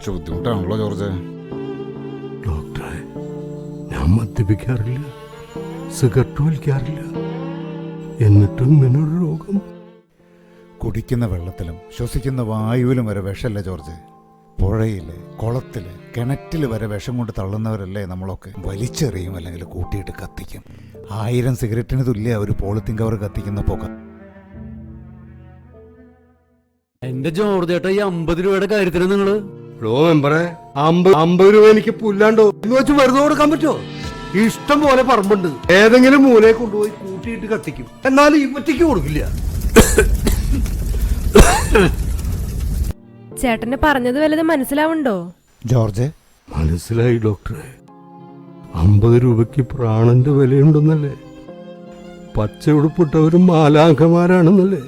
കുറച്ച് ബുദ്ധിമുട്ടാണല്ലോ ജോർജ്. ഡോക്ടറെ, ഞാൻ മദ്യപിക്കാറില്ല, സിഗരറ്റ് വലിക്കാറില്ല, എന്നിട്ടും ഇങ്ങനൊരു രോഗം. കുടിക്കുന്ന വെള്ളത്തിലും ശ്വസിക്കുന്ന വായുവിലും വരെ വിഷമല്ലേ ജോർജ്? പുഴയില്, കുളത്തില്, കിണറ്റിൽ വരെ വിഷം കൊണ്ട് തള്ളുന്നവരല്ലേ നമ്മളൊക്കെ. വലിച്ചെറിയും, അല്ലെങ്കിൽ കൂട്ടിയിട്ട് കത്തിക്കും. 1000 സിഗരറ്റിന് തുല്യ ഒരു പോളിത്തീൻ കവർ കത്തിക്കുന്ന പുക. എന്റെ ജോർജ് ചേട്ടാ, ഈ 50 രൂപയുടെ കാര്യത്തിന് നിങ്ങള് മെമ്പറെ, 50 രൂപ എനിക്ക് പുല്ലാണ്ടോ എന്ന് വെച്ച് വെറുതെ കൊടുക്കാൻ പറ്റുമോ? ഇഷ്ടം പോലെ പറമ്പുണ്ട്, ഏതെങ്കിലും മൂലയെ കൊണ്ടുപോയി കൂട്ടിയിട്ട് കത്തിക്കും. എന്നാലും ഇവറ്റയ്ക്ക് കൊടുക്കില്ല. ചേട്ടന് പറഞ്ഞത് വല്ലതും മനസ്സിലാവുണ്ടോ ജോർജ്? മനസ്സിലായി ഡോക്ടറെ. 50 രൂപയ്ക്ക് പ്രാണന്റെ വിലയുണ്ടെന്നല്ലേ? പച്ച ഉടുപ്പിട്ടവരും മാലാഖമാരാണെന്നല്ലേ?